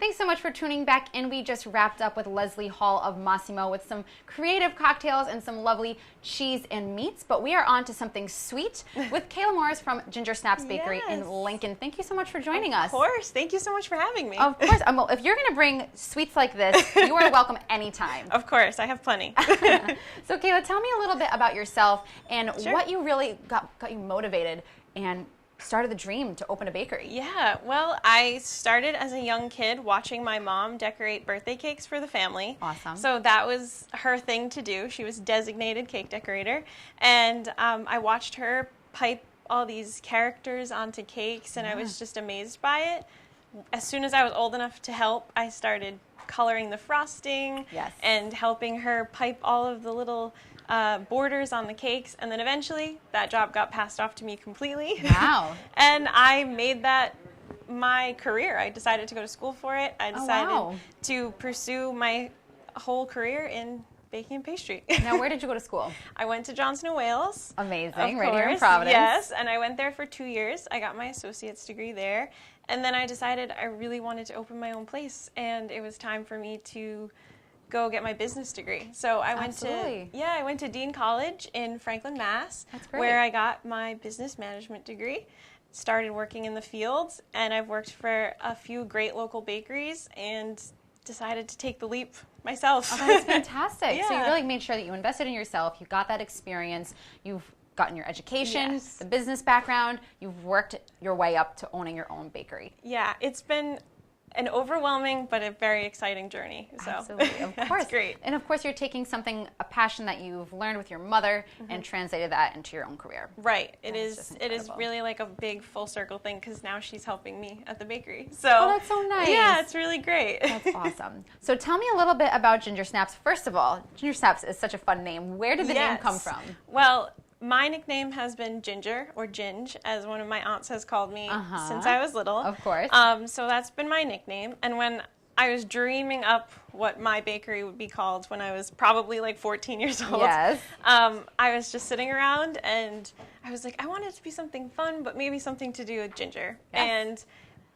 Thanks so much for tuning back in. We just wrapped up with Leslie Hall of Massimo with some creative cocktails and some lovely cheese and meats, but we are on to something sweet with Kayla Morris from Gingersnaps Bakery in Lincoln. Thank you so much for joining us. Of course. Thank you so much for having me. Of course. Well, if you're going to bring sweets like this, you are welcome anytime. Of course. I have plenty. So Kayla, tell me a little bit about yourself and what you really got you motivated and started the dream to open a bakery. Yeah, well, I started as a young kid watching my mom decorate birthday cakes for the family. Awesome. So that was her thing to do. She was designated cake decorator. And I watched her pipe all these characters onto cakes, and I was just amazed by it. As soon as I was old enough to help, I started coloring the frosting and helping her pipe all of the little borders on the cakes, and then eventually that job got passed off to me completely. Wow. And I made that my career. I decided to go to school for it. I decided to pursue my whole career in baking and pastry. Now, where did you go to school? I went to Johnson & Wales. Amazing, right here in Providence. Yes, and I went there for 2 years. I got my associate's degree there, and then I decided I really wanted to open my own place, and it was time for me to go get my business degree. So I went to Dean College in Franklin, Mass, where I got my business management degree. Started working in the fields, and I've worked for a few great local bakeries and decided to take the leap myself. Oh, that's fantastic. So you really made sure that you invested in yourself, you got that experience, you've gotten your education, the business background, you've worked your way up to owning your own bakery. Yeah, it's been an overwhelming but a very exciting journey. So. Absolutely, of course. It's great. And of course you're taking something, a passion that you've learned with your mother and translated that into your own career. Right. It is really like a big full circle thing because now she's helping me at the bakery. So that's so nice. Yeah, it's really great. That's awesome. So tell me a little bit about Gingersnaps. First of all, Gingersnaps is such a fun name. Where did the name come from? Well, my nickname has been Ginger, or Ginge, as one of my aunts has called me since I was little. Of course. So that's been my nickname. And when I was dreaming up what my bakery would be called when I was probably like 14 years old, I was just sitting around and I was like, I want it to be something fun, but maybe something to do with ginger. And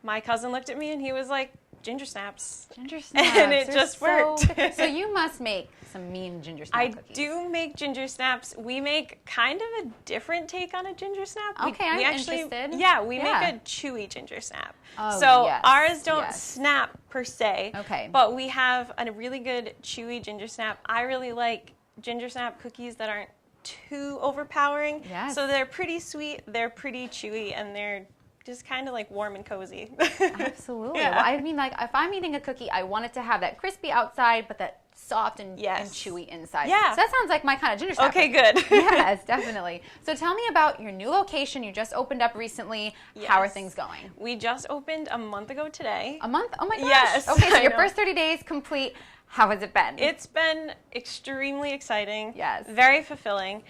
my cousin looked at me and he was like, Gingersnaps. Gingersnaps. And it just worked. So you must make some mean ginger snap cookies. I do make ginger snaps. We make kind of a different take on a ginger snap. Okay, I'm interested. Yeah, we make a chewy ginger snap. Oh, so ours don't snap per se. Okay. But we have a really good chewy ginger snap. I really like ginger snap cookies that aren't too overpowering. Yes. So they're pretty sweet, they're pretty chewy, and they're just kind of like warm and cozy. Absolutely. Well, I mean, like if I'm eating a cookie, I want it to have that crispy outside, but that soft and chewy inside. Yeah. So that sounds like my kind of ginger snap. Okay, good. Yes, definitely. So tell me about your new location. You just opened up recently. How are things going? We just opened a month ago today. A month? Oh my gosh. Yes. Okay, so your first 30 days complete. How has it been? It's been extremely exciting. Yes. Very fulfilling.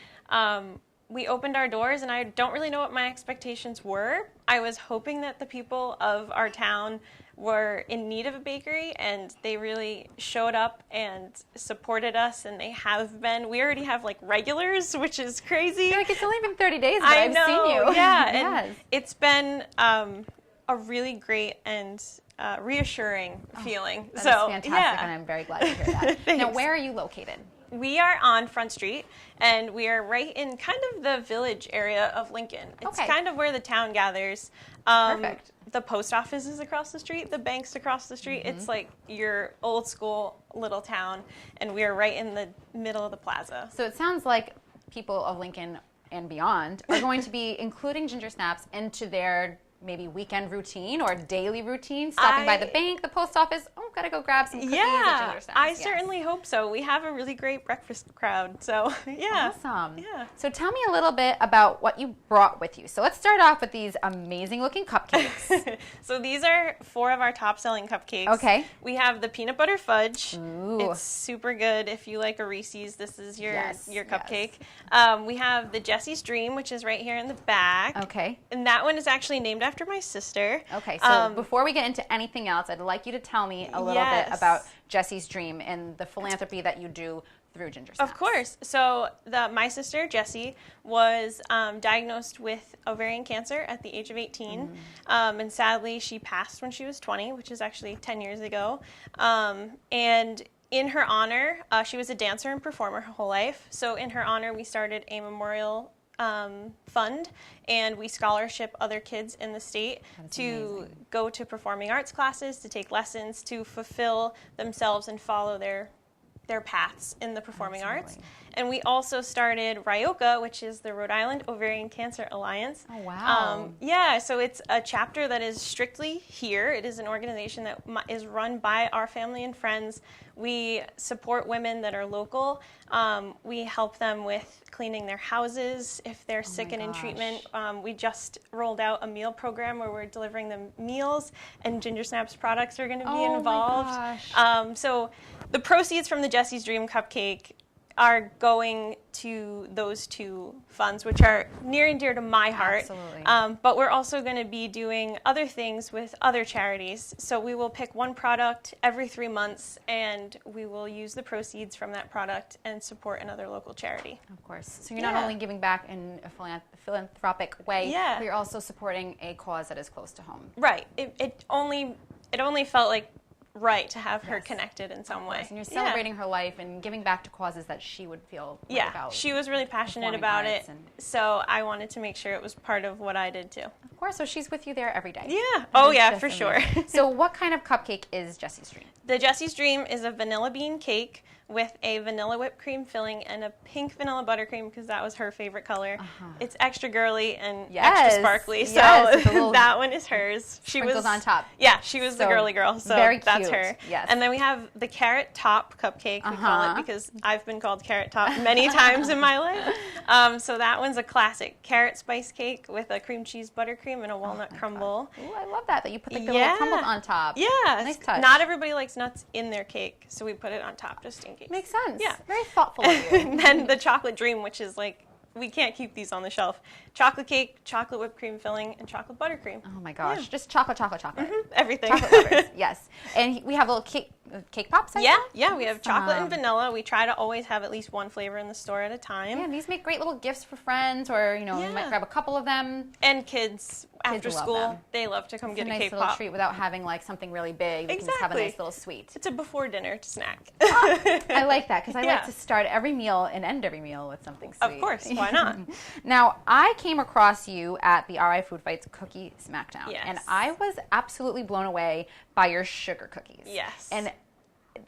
We opened our doors, and I don't really know what my expectations were. I was hoping that the people of our town were in need of a bakery, and they really showed up and supported us, and they have been. We already have like regulars, which is crazy. Like it's only been 30 days, but I've seen you. Yeah, and it's been a really great and reassuring feeling. That is fantastic, and I'm very glad to hear that. Now, where are you located? We are on Front Street, and we are right in kind of the village area of Lincoln. It's kind of where the town gathers. Perfect. The post office is across the street, the bank's across the street. It's like your old school little town, and we are right in the middle of the plaza. So it sounds like people of Lincoln and beyond are going to be including Gingersnaps into their maybe weekend routine or daily routine, stopping by the bank, the post office. Oh, gotta go grab some cookies at Gingersnaps. I certainly hope so. We have a really great breakfast crowd, so yeah. Awesome. Yeah. So tell me a little bit about what you brought with you. So let's start off with these amazing looking cupcakes. So these are 4 of our top selling cupcakes. Okay. We have the peanut butter fudge. Ooh. It's super good. If you like a Reese's, this is your cupcake. We have the Jessie's Dream, which is right here in the back. Okay. And that one is actually named after my sister. Okay, so before we get into anything else, I'd like you to tell me a little bit about Jessie's Dream and the philanthropy that you do through Gingersnaps? Of course. So my sister, Jessie, was diagnosed with ovarian cancer at the age of 18. And sadly, she passed when she was 20, which is actually 10 years ago. And in her honor, she was a dancer and performer her whole life. So in her honor, we started a memorial fund, and we scholarship other kids in the state to go to performing arts classes, to take lessons, to fulfill themselves and follow their paths in the performing arts. And we also started RIOCA, which is the Rhode Island Ovarian Cancer Alliance. Oh, wow. Yeah, so it's a chapter that is strictly here. It is an organization that is run by our family and friends. We support women that are local. We help them with cleaning their houses if they're sick and in treatment. We just rolled out a meal program where we're delivering them meals, and Gingersnaps products are going to be involved. My gosh. So the proceeds from the Jessie's Dream Cupcake are going to those two funds, which are near and dear to my heart. Absolutely. But we're also going to be doing other things with other charities. So we will pick one product every 3 months, and we will use the proceeds from that product and support another local charity. Of course. So you're not only giving back in a philanthropic way, but you're also supporting a cause that is close to home. Right. It only felt like right to have her connected in some way. And you're celebrating her life and giving back to causes that she would feel right about. She was really passionate about it, so I wanted to make sure it was part of what I did too. Of course, so she's with you there every day. Yeah. Oh yeah, for sure. So what kind of cupcake is Jessie's Dream? The Jessie's Dream is a vanilla bean cake with a vanilla whipped cream filling and a pink vanilla buttercream, because that was her favorite color. It's extra girly and extra sparkly, so that one is hers. She was on top. Yeah, she was the girly girl, so that's her. Yes. And then we have the carrot top cupcake, we call it, because I've been called carrot top many times in my life. So that one's a classic carrot spice cake with a cream cheese buttercream and a walnut crumble. Ooh, I love that you put the little crumbles on top. Yeah. Nice touch. Not everybody likes nuts in their cake, so we put it on top just in case. Makes sense. Yeah. Very thoughtful of you. And then the chocolate dream, which is like, we can't keep these on the shelf. Chocolate cake, chocolate whipped cream filling, and chocolate buttercream. Oh my gosh. Just chocolate. Everything. Chocolate lovers. Yes. And we have little cake pops, I think? Yeah, we have chocolate and vanilla. We try to always have at least one flavor in the store at a time. Yeah, and these make great little gifts for friends, or you might grab a couple of them. And kids after school, they love to come get a cake pop. It's a nice little treat without having like something really big. They can just have a nice little sweet. It's a before dinner snack. I like that, because I like to start every meal and end every meal with something sweet. Of course, why not? Now, I came across you at the RI Food Fights Cookie Smackdown, and I was absolutely blown away by your sugar cookies. Yes. And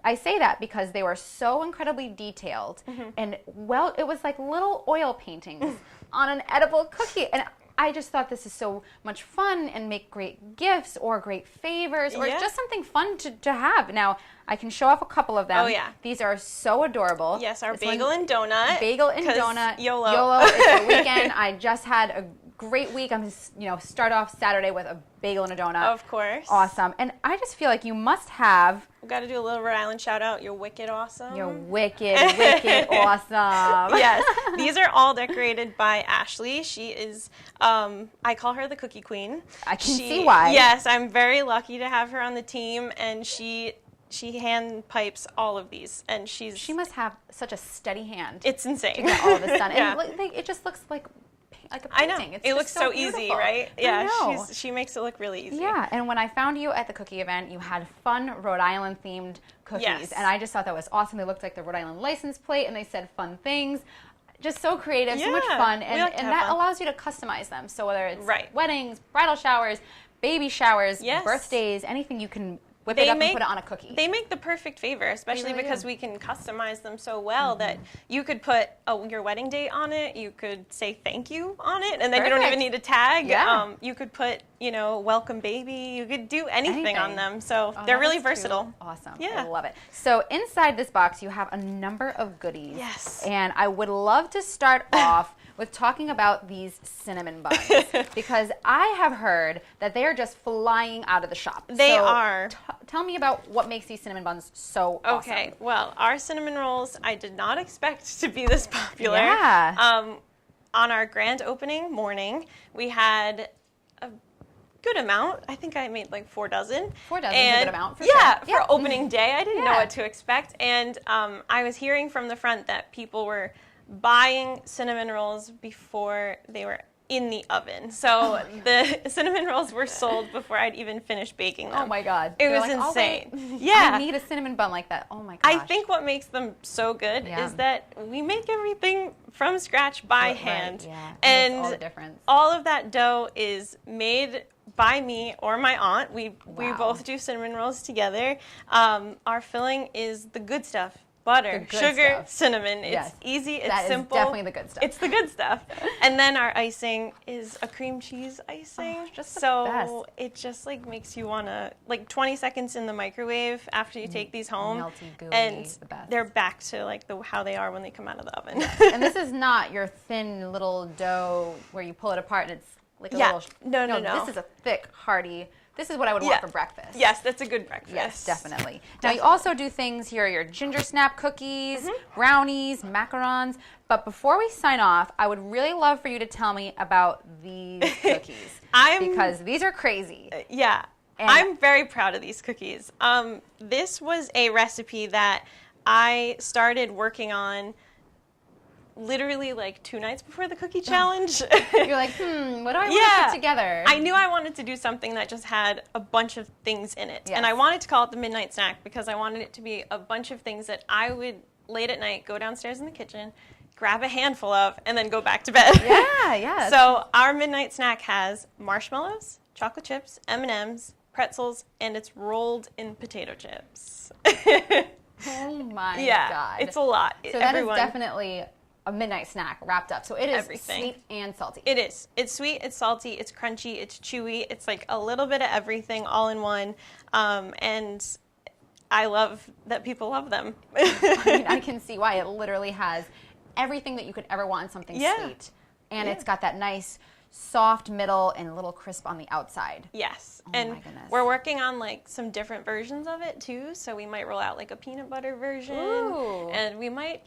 I say that because they were so incredibly detailed, and it was like little oil paintings on an edible cookie. And I just thought this is so much fun and make great gifts or great favors or just something fun to have. Now, I can show off a couple of them. Oh, yeah. These are so adorable. Yes, our bagel and donut. Bagel and donut. YOLO. YOLO. It's the weekend. I just had a great week. I'm just, start off Saturday with a bagel and a donut. Of course. Awesome. And I just feel like you must have... We've got to do a little Rhode Island shout out. You're wicked awesome. You're wicked awesome. Yes. These are all decorated by Ashley. She is, I call her the cookie queen. I can see why. Yes, I'm very lucky to have her on the team, and she hand pipes all of these, and she must have such a steady hand. It's insane to get all of this done. And it just looks like a painting. I know. It looks so easy, right? Yeah, she makes it look really easy. Yeah, and when I found you at the cookie event, you had fun Rhode Island themed cookies. Yes. And I just thought that was awesome. They looked like the Rhode Island license plate, and they said fun things. Just so creative, so much fun, and that allows you to customize them. So whether it's weddings, bridal showers, baby showers, birthdays, anything, you can whip it up and put it on a cookie. They make the perfect favor, especially because we can customize them so well that you could put your wedding date on it, you could say thank you on it, and then you don't even need a tag. Yeah. You could put, welcome baby, you could do anything on them. So they're really versatile. Cute. Awesome. Yeah. I love it. So inside this box, you have a number of goodies. Yes. And I would love to start off with talking about these cinnamon buns, because I have heard that they are just flying out of the shop. They are. Tell me about what makes these cinnamon buns so awesome. Okay, well, our cinnamon rolls, I did not expect to be this popular. Yeah. On our grand opening morning, we had good amount. I think I made like 4 dozen. 4 dozen is a good amount for yeah, sure. For opening day, I didn't know Yeah. what to expect. And I was hearing from the front that people were buying cinnamon rolls before they were in the oven. So the cinnamon rolls were sold before I'd even finished baking them. Oh my God. It You're was like, "Oh, wait, insane. Yeah. I need a cinnamon bun like that." Oh my gosh. I think what makes them so good Yeah. is that we make everything from scratch by Right, hand. yeah. It And makes all the difference. all of that dough is made by me or my aunt. We Wow. both do cinnamon rolls together. Our filling is the good stuff. Butter, The good sugar, stuff. cinnamon. It's Yes. easy, it's That is simple. definitely the good stuff. It's the good stuff. And then our icing is a cream cheese icing. Oh, just the so best. it just like makes you want to, like 20 seconds in the microwave after you take these home. Melty, gooey, and the best. they're back to like how they are when they come out of the oven. And this is not your thin little dough where you pull it apart and it's like a Yeah. little... No. This is a thick, hearty... This is what I would want for breakfast. Yes, that's a good breakfast. Yes, definitely. Now, you also do things here, your ginger snap cookies, brownies, macarons. But before we sign off, I would really love for you to tell me about these cookies. Because these are crazy. Yeah. And I'm very proud of these cookies. This was a recipe that I started working on literally like 2 nights before the cookie challenge. You're like, what do I want to put together? I knew I wanted to do something that just had a bunch of things in it. Yes. And I wanted to call it the midnight snack because I wanted it to be a bunch of things that I would, late at night, go downstairs in the kitchen, grab a handful of, and then go back to bed. Yeah. So our midnight snack has marshmallows, chocolate chips, M&Ms, pretzels, and it's rolled in potato chips. Oh my Yeah, God. it's a lot. So that is definitely a midnight snack wrapped up. So it is Everything. sweet and salty. It is. It's sweet, it's salty, it's crunchy, it's chewy. It's like a little bit of everything all in one. And I love that people love them. I mean, I can see why. It literally has everything that you could ever want in something sweet. And it's got that nice soft middle and a little crisp on the outside. Yes. Oh and my goodness. we're working on like some different versions of it too. So we might roll out like a peanut butter version. Ooh. And we might,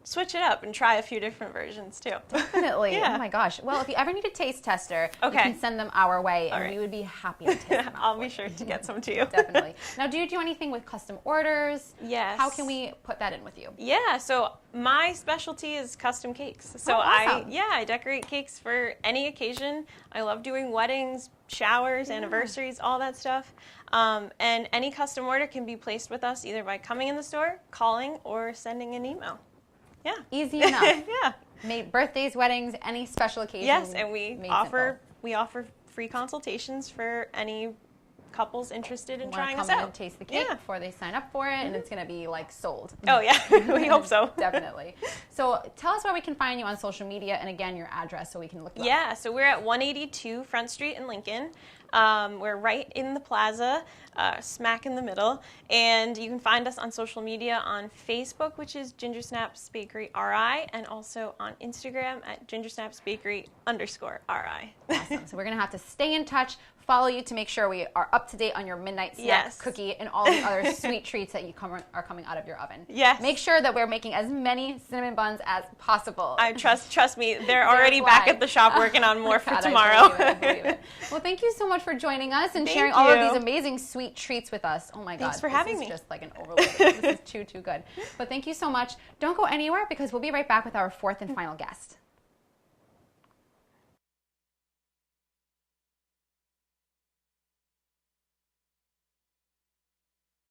switch it up and try a few different versions too. Definitely. Yeah. Oh my gosh. Well, if you ever need a taste tester, you Okay. can send them our way, and right. we would be happy to taste them out I'll for be you. sure to get some to you. Definitely. Now, do you do anything with custom orders? Yes. How can we put that in with you? Yeah, so my specialty is custom cakes. So Oh, awesome. I decorate cakes for any occasion. I love doing weddings, showers, anniversaries, all that stuff. And any custom order can be placed with us either by coming in the store, calling, or sending an email. Yeah. Easy enough. Yeah. Birthdays, weddings, any special occasion. Yes, and we made offer free consultations for any couples interested in simple. trying Wanna us come in out. and taste the cake before they sign up for it, and it's going to be like sold. Oh yeah, we hope so. Definitely. So tell us where we can find you on social media, and again, your address so we can look you up. Yeah, so we're at 182 Front Street in Lincoln. We're right in the plaza, smack in the middle. And you can find us on social media on Facebook, which is Gingersnaps Bakery RI, and also on Instagram at GingersnapsBakery _RI. Awesome. So we're going to have to stay in touch, follow you to make sure we are up to date on your midnight snack cookie and all the other sweet treats that are coming out of your oven. Yes. Make sure that we're making as many cinnamon buns as possible. I trust me, they're already back at the shop working on more for God, tomorrow. I believe it. Well, thank you so much for joining us and Thank sharing all of you. these amazing sweet treats with us. Oh my God. Thanks for having me. This is just like an overload. This is too good. But thank you so much. Don't go anywhere because we'll be right back with our fourth and final guest.